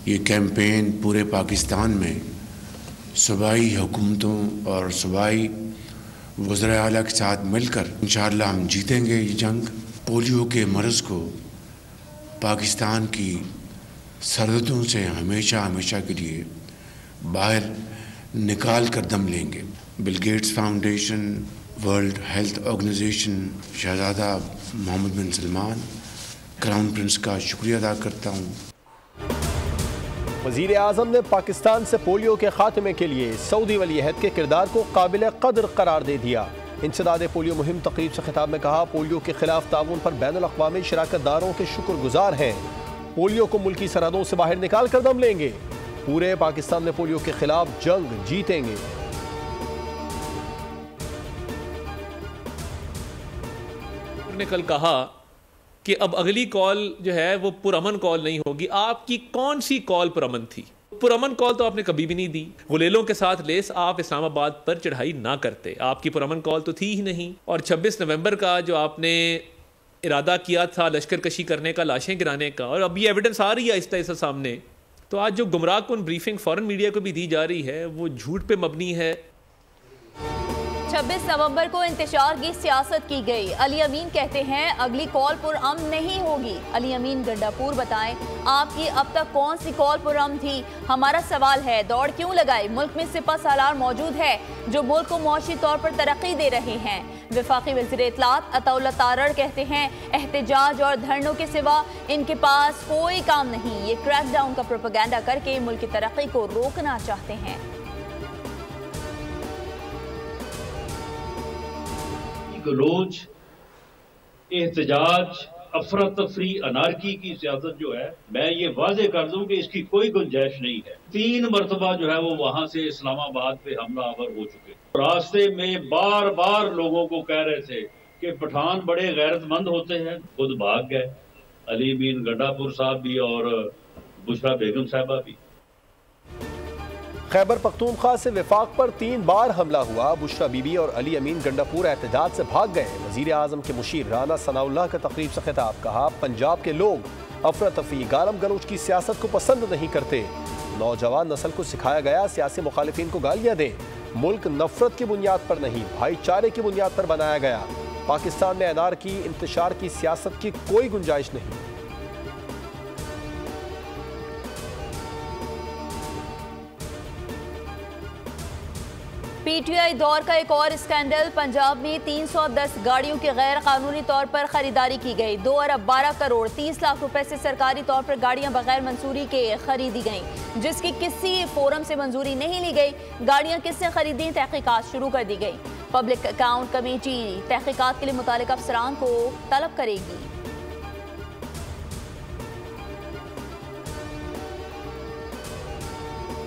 ये कैंपेन पूरे पाकिस्तान में सूबाई हुकूमतों और सूबाई वज़ीर आला के साथ मिलकर इंशाअल्लाह हम जीतेंगे ये जंग। पोलियो के मर्ज़ को पाकिस्तान की सरहदों से हमेशा हमेशा के लिए बाहर निकाल कर दम लेंगे। Bill Gates foundation, world health organisation, शहज़ादा Mohammed bin Salman, crown prince का शुक्रिया अदा करता हूँ। वज़ीर आज़म ने पाकिस्तान से पोलियो के खात्मे के लिए सऊदी वली अहद के किरदार को काबिल कदर करार दे दिया। इंसदाद पोलियो मुहिम तकरीब से खिताब में कहा, पोलियो के खिलाफ ताउन पर बैनुल-अक़वामी शराकतदारों के शुक्रगुजार हैं। पोलियो को मुल्की सरहदों से बाहर निकाल कर दम लेंगे। पूरे पाकिस्तान में पोलियो के खिलाफ जंग जीतेंगे। ने कल कहा कि अब अगली कॉल जो है वो पुरअमन कॉल नहीं होगी। आपकी कौन सी कॉल पुरअमन थी? पुरअमन कॉल तो आपने कभी भी नहीं दी। गुलेलों के साथ लेस आप इस्लामाबाद पर चढ़ाई ना करते। आपकी पुरअमन कॉल तो थी ही नहीं। और 26 नवंबर का जो आपने इरादा किया था लश्कर कशी करने का, लाशें गिराने का, और अब ये एविडेंस आ रही है इस तरह से सामने, तो आज जो गुमराह कुन ब्रीफिंग फॉरेन मीडिया को भी दी जा रही है वो झूठ पे मबनी है। 26 नवंबर को इंतशार की सियासत की गई। अली अमीन कहते हैं अगली कॉल पुरअमन नहीं होगी। अली अमीन गंडापुर बताएं, आपकी अब तक कौन सी कॉल पुरअमन थी? हमारा सवाल है, दौड़ क्यों लगाई? मुल्क में सिपह सालार मौजूद है जो मुल्क को मौशी तौर पर तरक्की दे रहे हैं। वफाकी वज़ीर इत्तलात अताउल्लाह तारड़ कहते हैं एहतजाज और धरनों के सिवा इनके पास कोई काम नहीं। ये क्रैकडाउन का प्रोपेगेंडा करके मुल्क की तरक्की को रोकना चाहते हैं। गलोच, एहतजाज, अफरा तफरी, अनारकी की सियासत जो है, मैं ये वाजे कर दूं कि इसकी कोई गुंजाइश नहीं है। 3 मरतबा जो है वो वहां से इस्लामाबाद पे हमलावर हो चुके। रास्ते में बार बार लोगों को कह रहे थे कि पठान बड़े गैरतमंद होते हैं, खुद भाग गए। अली अमीन गंडापुर साहब भी और बुशरा बेगम साहबा भी। खैबर पख्तूनख्वा से वफाक पर 3 बार हमला हुआ। बुशरा बीबी और अली अमीन गंडापुर एहतजाज से भाग गए। वज़ीर आज़म के मुशीर राना सनाउल्लाह का तकरीब से खिताब, कहा पंजाब के लोग अफरा तफरी, गालम गलोच की सियासत को पसंद नहीं करते। नौजवान नस्ल को सिखाया गया सियासी मुखालिफिन को गालियाँ दें। मुल्क नफरत की बुनियाद पर नहीं, भाईचारे की बुनियाद पर बनाया गया। पाकिस्तान में अनारकी, इंतशार की सियासत की कोई गुंजाइश नहीं। पीटीआई दौर का एक और स्कैंडल। पंजाब में 310 गाड़ियों की गैर कानूनी तौर पर खरीदारी की गई। 2 अरब 12 करोड़ 30 लाख रुपए से सरकारी तौर पर गाड़ियां बगैर मंजूरी के खरीदी गईं, जिसकी किसी फोरम से मंजूरी नहीं ली गई। गाड़ियां किसने खरीदी, तहकीकात शुरू कर दी गई। पब्लिक अकाउंट कमेटी तहकीकात के लिए मुतालिका अफसरान को तलब करेगी।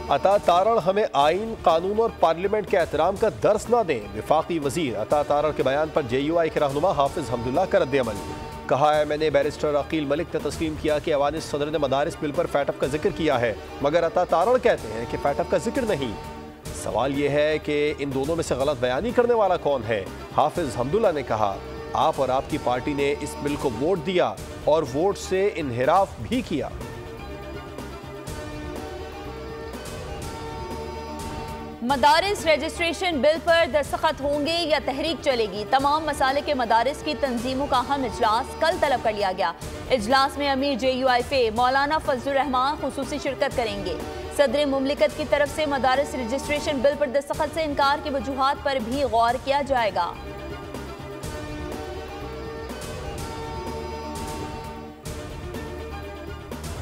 अता तारड़ हमें आइन, कानून और पार्लियामेंट के एहतराम का दर्स न दें। वफाकी वजीर अता तारड़ के बयान पर JUI के रहनुमा हाफिज हमदुल्ला का रद्द-ए-अमल। कहा है, मैंने बैरिस्टर अकील मलिक ने तस्लीम किया कि अवानी सदर ने मदारिस बिल पर फैटअप का जिक्र किया है, मगर अता तारड़ कहते हैं कि फैटअप का जिक्र नहीं। सवाल यह है कि इन दोनों में से गलत बयानी करने वाला कौन है? हाफिज हमदुल्ला ने कहा, आप और आपकी पार्टी ने इस बिल को वोट दिया और वोट से इन्हिराफ भी किया। मदारिस रजिस्ट्रेशन बिल पर दस्तखत होंगे या तहरीक चलेगी? तमाम मसाले के मदारिस की तंजीमों का अहम इजलास कल तलब कर लिया गया। इजलास में अमीर JUI फे मौलाना फजलुर रहमान खुसूसी शिरकत करेंगे। सदर मुमलिकत की तरफ से मदारिस रजिस्ट्रेशन बिल पर दस्तखत से इनकार की वजूहात पर भी गौर किया जाएगा।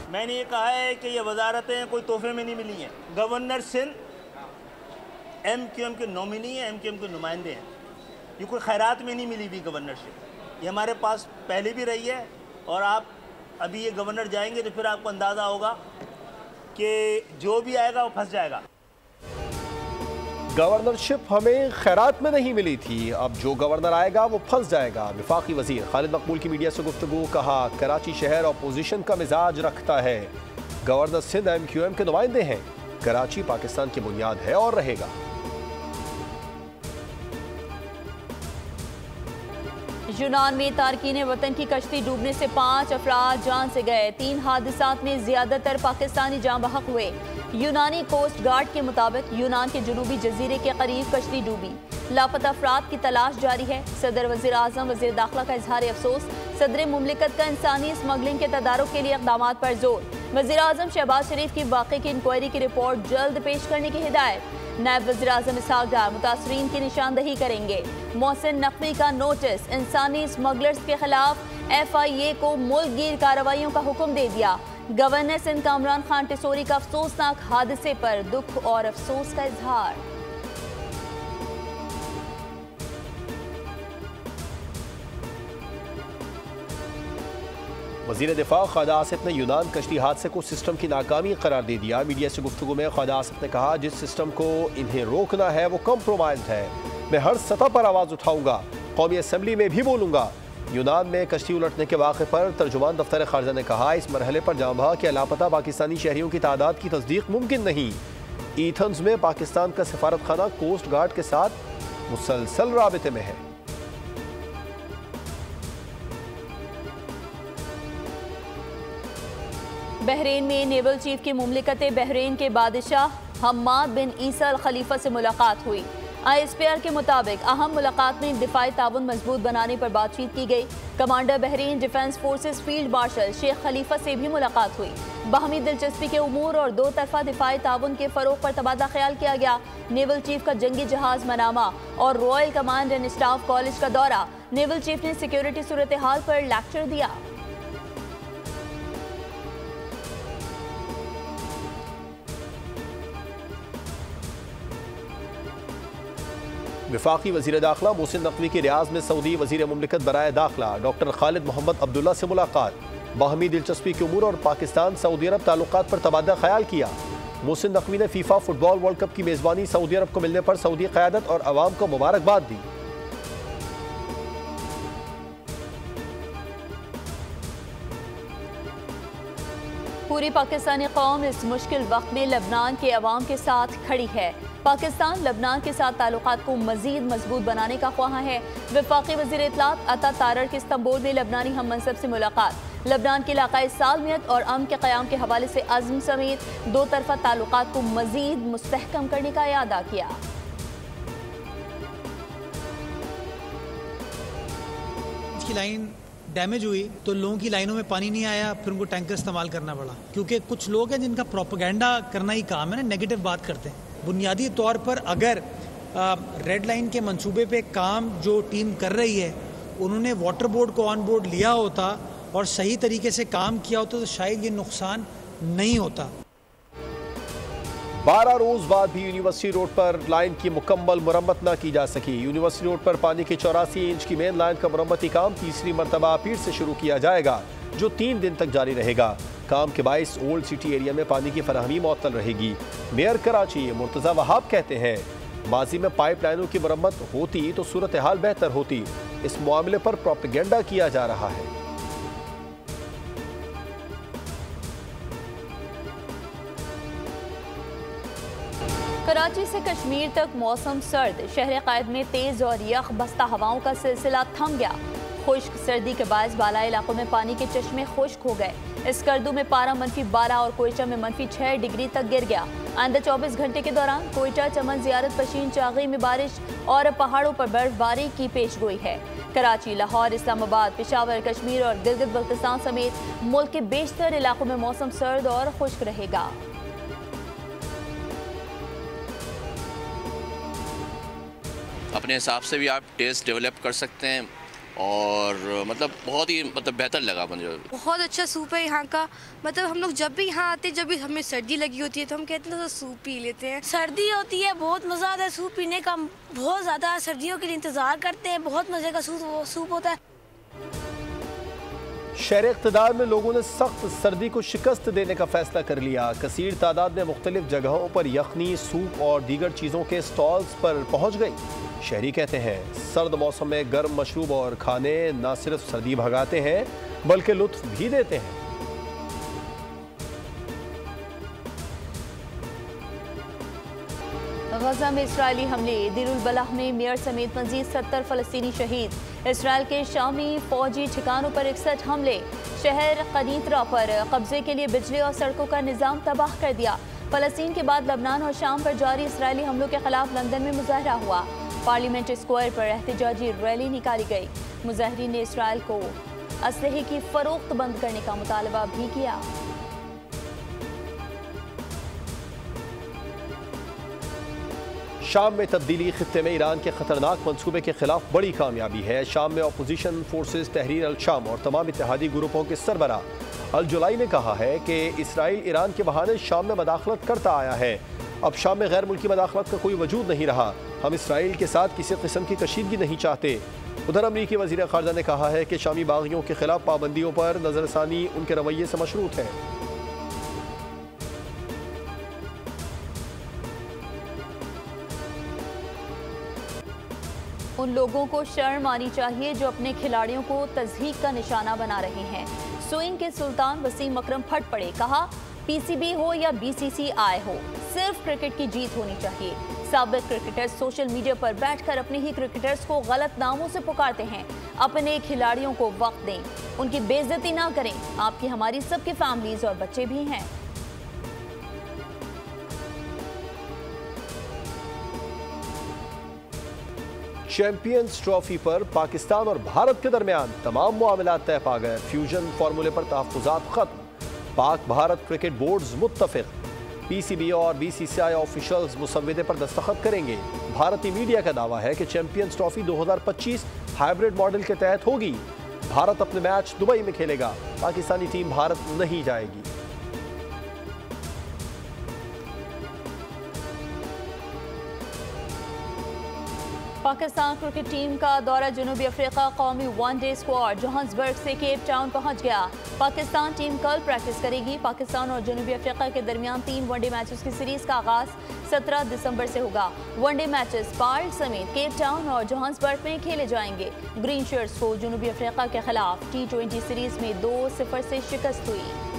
मैंने ये कहा है कि ये वजारतें कोई तोहफे में नहीं मिली हैं। गवर्नर सिंध MQM के नॉमिनी हैं, MQM के नुमाइंदे हैं। ये कोई खैरात में नहीं मिली हुई गवर्नरशिप, ये हमारे पास पहले भी रही है। और आप अभी ये गवर्नर जाएंगे तो फिर आपको अंदाज़ा होगा कि जो भी आएगा वो फंस जाएगा। गवर्नरशिप हमें खैरात में नहीं मिली थी, अब जो गवर्नर आएगा वो फंस जाएगा। वफाकी वजीर खालिद मकबूल की मीडिया से गुफ्तगू, कहा कराची शहर अपोजिशन का मिजाज रखता है। गवर्नर सिंध MQM के नुमाइंदे हैं। कराची पाकिस्तान की बुनियाद है और रहेगा। यूनान में तारकीन वतन की कश्ती डूबने से 5 अफराद जान से गए। 3 हादसात में ज्यादातर पाकिस्तानी जाँ बहक हुए। यूनानी कोस्ट गार्ड के मुताबिक यूनान के जनूबी जजीरे के करीब कश्ती डूबी। लापता अफराद की तलाश जारी है। सदर वजीर आजम वजीर दाखिला का इजहार अफसोस। सदर मुमलिकत का इंसानी स्मगलिंग के तदारुक के लिए इक़दाम पर जोर। वजीर आजम शहबाज शरीफ की वाक़े की इंक्वायरी की रिपोर्ट जल्द पेश करने की हिदायत। नायब वज़ीर आज़म इसहाक़ डार मुतासरीन की निशानदही करेंगे। मोहसिन नकवी का नोटिस। इंसानी स्मगलर्स के खिलाफ FIA को मुल्कगीर कार्रवाइयों का हुक्म दे दिया। गवर्नर सिंध कामरान खान टिसोरी का अफसोसनाक हादसे पर दुख और अफसोस का इजहार। वज़ीर दिफा ख्वाजा आसिफ ने यूनान कश्ती हादसे को सिस्टम की नाकामी करार दे दिया। मीडिया से गुफ्तगू में ख्वाजा आसिफ ने कहा, जिस सिस्टम को इन्हें रोकना है वो कम्प्रोमाइज्ड है। मैं हर सतह पर आवाज़ उठाऊंगा, कौमी असम्बली में भी बोलूंगा। यूनान में कश्ती उलटने के वाक़े पर तर्जुमान दफ्तर खारजा ने कहा, इस मरहले पर जाँ बहक के लापता पाकिस्तानी शहरियों की तादाद की तस्दीक मुमकिन नहीं। एथेंस में पाकिस्तान का सफारत खाना कोस्ट गार्ड के साथ मुसलसल राबिते में है। बहरीन में नेवल चीफ की मुमलिकत बहरीन के बादशाह हम्माद बिन ईसा अल खलीफा से मुलाकात हुई। ISPR के मुताबिक अहम मुलाकात में दिफाई ताउन मजबूत बनाने पर बातचीत की गई। Commander Bahrain defence forces field marshal Sheikh Khalifa से भी मुलाकात हुई। बाहमी दिलचस्पी के उमूर और दो तरफा दिफाई ताउन के फरोग पर तबादला ख्याल किया गया। नेवल चीफ का जंगी जहाज मनामा और royal command and staff college का दौरा। नेवल चीफ ने सिक्योरिटी सूरत हाल पर लेक्चर दिया। वफाकी वज़ीर दाखिला मोहसिन नकवी की रियाज में सऊदी वज़ीर मुमलिकत बराए दाखिला डॉक्टर खालिद मोहम्मद अब्दुल्ला से मुलाकात। बाहमी दिलचस्पी के उमूर और पाकिस्तान सऊदी अरब ताल्लुकात पर तबादला ख्याल किया। मोहसिन नकवी ने फीफा फुटबॉल वर्ल्ड कप की मेज़बानी सऊदी अरब को मिलने पर सऊदी क़यादत और अवाम को मुबारकबाद दी। पूरी पाकिस्तानी कौम इस मुश्किल वक्त में लबनान के अवाम के साथ खड़ी है। पाकिस्तान लबनान के साथ ताल्लुकात को मजीद मजबूत बनाने का ख्वाह है। वफाकी वज़ीर इत्तलात अता तारर की इस्तांबुल में लबनानी हम मनसब से मुलाकात। लबनान की इलाकाई सालमियत और अमन के क़याम के हवाले से अज़्म समेत दो तरफा ताल्लुकात को मजीद मुस्तहकम करने का इरादा किया। की लाइन डैमेज हुई तो लोगों की लाइनों में पानी नहीं आया, फिर उनको टैंकर इस्तेमाल करना पड़ा, क्योंकि कुछ लोग हैं जिनका प्रोपेगेंडा करना ही काम है ना, नेगेटिव बात करते हैं। बुनियादी तौर पर अगर रेड लाइन के मंसूबे पे काम जो टीम कर रही है उन्होंने वाटर बोर्ड को ऑन बोर्ड लिया होता और सही तरीके से काम किया होता तो शायद ये नुकसान नहीं होता। 12 रोज बाद भी यूनिवर्सिटी रोड पर लाइन की मुकम्मल मुरम्मत न की जा सकी। यूनिवर्सिटी रोड पर पानी की 84 इंच की मेन लाइन का मुरम्मती काम तीसरी मरतबा फिर से शुरू किया जाएगा, जो 3 दिन तक जारी रहेगा। काम के बाइस ओल्ड सिटी एरिया में पानी की फराहमी मुअत्तल रहेगी। मेयर कराची मुर्तज़ा वहाब कहते हैं, माजी में पाइप लाइनों की मुरम्मत होती तो सूरत हाल बेहतर होती। इस मामले पर प्रोपेगेंडा किया जा रहा है। कराची से कश्मीर तक मौसम सर्द। शहर कायद में तेज और यख बस्ता हवाओं का सिलसिला थम गया। खुश्क सर्दी के बायस बाला इलाकों में पानी के चश्मे खुश्क हो गए। स्कर्दू में पारा -12 और कोयटा में -6 डिग्री तक गिर गया। आइंदा 24 घंटे के दौरान कोयटा, चमन, ज़ियारत, पशीन, चागी में बारिश और पहाड़ों पर बर्फबारी की पेशगोई है। कराची, लाहौर, इस्लामाबाद, पेशावर, कश्मीर और गिलगित बल्तिस्तान समेत मुल्क के बेशतर इलाकों में मौसम सर्द और खुश्क रहेगा। अपने हिसाब से भी आप टेस्ट डेवलप कर सकते हैं और बहुत ही बेहतर लगा मुझे। बहुत अच्छा सूप है यहाँ का। हम लोग जब भी यहाँ आते हैं, जब भी हमें सर्दी लगी होती है तो हम कहते हैं तो सूप पी लेते हैं। सर्दी होती है, बहुत मज़ा आता है सूप पीने का। बहुत ज़्यादा सर्दियों के लिए इंतज़ार करते हैं। बहुत मज़े का सूप होता है। शहर इक़्तिदार में लोगों ने सख्त सर्दी को शिकस्त देने का फैसला कर लिया। कसीर तादाद में मुख्तलिफ जगहों पर यखनी, सूप और दीगर चीज़ों के स्टॉल्स पर पहुँच गई। शहरी कहते हैं, सर्द मौसम में गर्म मशरूब और खाने न सिर्फ सर्दी भगाते हैं बल्कि लुत्फ भी देते हैं। गजा में इसराइली हमले, दिरुल बलाह में मेयर समेत मजीद 70 फ़लस्तीनी शहीद। इसराइल के शामी फौजी ठिकानों पर 61 हमले। शहर कनीतरा पर कब्जे के लिए बिजली और सड़कों का निजाम तबाह कर दिया। फलस्तीन के बाद लबनान और शाम पर जारी इसराइली हमलों के खिलाफ लंदन में मुजाहरा हुआ। पार्लियामेंट स्क्वायर पर एहतजाजी रैली निकाली गई। मुजाहिरीन ने इसराइल को असलहे की फरोख्त बंद करने का मुतालबा भी किया। शाम में तब्दीली खित्ते में ईरान के खतरनाक मंसूबे के खिलाफ बड़ी कामयाबी है। शाम में अपोजिशन फोर्सेस तहरीर अल शाम और तमाम इत्तेहादी ग्रुपों के सरबरा अल जुलाई ने कहा है कि इसराइल ईरान के बहाने शाम में मदाखलत करता आया है। अब शाम में गैर मुल्की मदाखलत का कोई वजूद नहीं रहा। हम इसराइल के साथ किसी किस्म की कशीदगी नहीं चाहते। उधर अमरीकी वज़ीर ख़ारजा ने कहा है कि शामी बागियों के खिलाफ पाबंदियों पर नज़रसानी उनके रवैये से मशरूत है। उन लोगों को शर्म आनी चाहिए जो अपने खिलाड़ियों को तज़हीक का निशाना बना रहे हैं। स्विंग के सुल्तान वसीम अकरम फट पड़े, कहा पीसीबी हो या बीसीसीआई हो, सिर्फ क्रिकेट की जीत होनी चाहिए। साबिक क्रिकेटर्स सोशल मीडिया पर बैठकर अपने ही क्रिकेटर्स को गलत नामों से पुकारते हैं। अपने खिलाड़ियों को वक्त दें, उनकी बेइज्जती ना करें। आपकी हमारी सबकी फैमिलीज और बच्चे भी हैं। चैंपियंस ट्रॉफी पर पाकिस्तान और भारत के दरमियान तमाम मामलात तय पा गए। फ्यूजन फार्मूले पर तहफ़्फ़ुज़ात खत्म। Pak Bharat cricket boards मुत्तफ़िक़। PCB और बीसीसीआई ऑफिशियल्स मुसव्वदे पर दस्तखत करेंगे। भारतीय मीडिया का दावा है कि चैंपियंस ट्रॉफी 2025 हाइब्रिड मॉडल के तहत होगी। भारत अपने मैच दुबई में खेलेगा। पाकिस्तानी टीम भारत नहीं जाएगी। पाकिस्तान क्रिकेट टीम का दौरा जनूबी अफ्रीका कौमी वनडे स्क्वाड जोहान्सबर्ग से केप टाउन पहुंच गया। पाकिस्तान टीम कल प्रैक्टिस करेगी। पाकिस्तान और जनूबी अफ्रीका के दरमियान 3 वनडे मैचेस की सीरीज का आगाज 17 दिसंबर से होगा। वनडे मैचेस पार्ल समेत केप टाउन और जोहान्सबर्ग में खेले जाएंगे। ग्रीन शर्ट्स को जनूबी अफ्रीका के खिलाफ T20 सीरीज में 2-0 से शिकस्त हुई।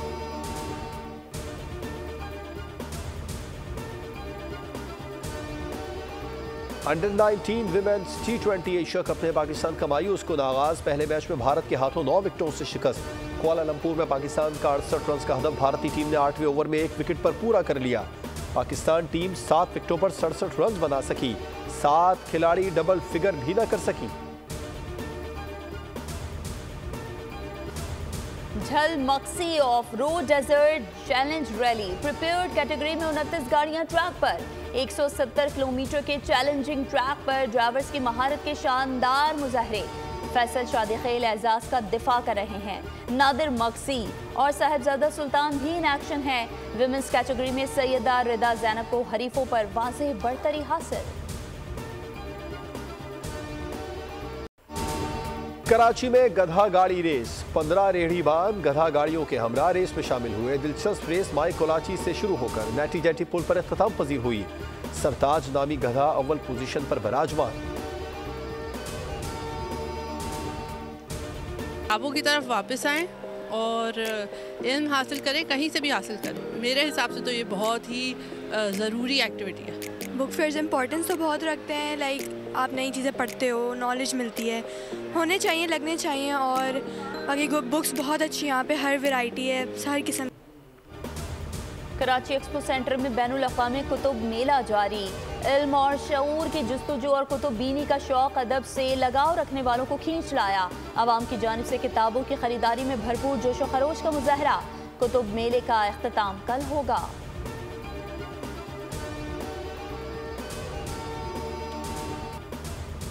Under 19 women's T20 Asia cup में पाकिस्तान का मायूस कुन आगाज। पहले मैच में भारत के हाथों 9 विकेटों से शिकस्त। कुआलालंपुर में पाकिस्तान का 68 रन का हदफ भारतीय टीम ने 8वें ओवर में 1 विकेट पर पूरा कर लिया। पाकिस्तान टीम 7 विकेटों पर 67 रन बना सकी। 7 खिलाड़ी डबल फिगर भी न कर सकी। झल मक्सी off road desert challenge rally. Prepared category में 29 गाड़ियां ट्रैक पर। 170 किलोमीटर के चैलेंजिंग ट्रैक पर ड्राइवर्स की महारत के शानदार मुजाहरे। फैसल शादिखेल एजाज का दिफा कर रहे हैं। नादिर मक्सी और साहिबजादा सुल्तान भी इन एक्शन है। विमेंस कैटेगरी में सैयदा रिदा ज़ैनब को हरीफों पर वाज़ेह बढ़तरी हासिल। कराची में गधा गाड़ी रेस। 15 रेहड़ीबान गधा गाड़ियों के हमरा रेस में शामिल हुए। दिलचस्प रेस माई कोलाची से शुरू होकर नैटी जैटी पुल पर इख्तिताम पजीर हुई। सरताज नामी गधा अव्वल पोजीशन पर विराजमान। ख्वाबों की तरफ वापस आएं और इल्म हासिल करें, कहीं से भी हासिल करें। मेरे हिसाब से तो ये बहुत ही ज़रूरी एक्टिविटी है। बुक फेयर्स इंपॉर्टेंस तो बहुत रखते हैं। लाइक आप नई चीज़ें पढ़ते हो, नॉलेज मिलती है, होने चाहिए, लगने चाहिए। और बाकी बुक्स बहुत अच्छी यहाँ पे हर वैरायटी है, हर किस्म। कराची एक्सपो सेंटर में बैनुल-अक़वामी कुतुब मेला जारी। इल्म और शऊर की जुस्तजू और कुतुब बीनी का शौक अदब से लगाव रखने वालों को खींच लाया। आवाम की जानिब से किताबों की खरीदारी में भरपूर जोश व खरोश का मुजाहरा। कुतुब मेले का इख्तिताम कल होगा।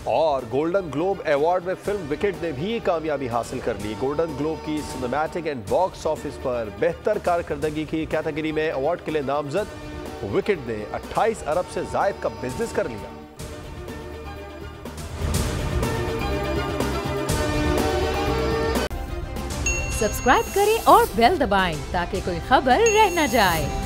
और गोल्डन ग्लोब अवार्ड में फिल्म विकेट ने भी कामयाबी हासिल कर ली। गोल्डन ग्लोब की सिनेमैटिक एंड बॉक्स ऑफिस पर बेहतर कारकर्दगी की कैटेगरी में अवार्ड के लिए नामजद विकेट ने 28 अरब से जायद का बिजनेस कर लिया। सब्सक्राइब करें और बेल दबाएं ताकि कोई खबर रह न जाए।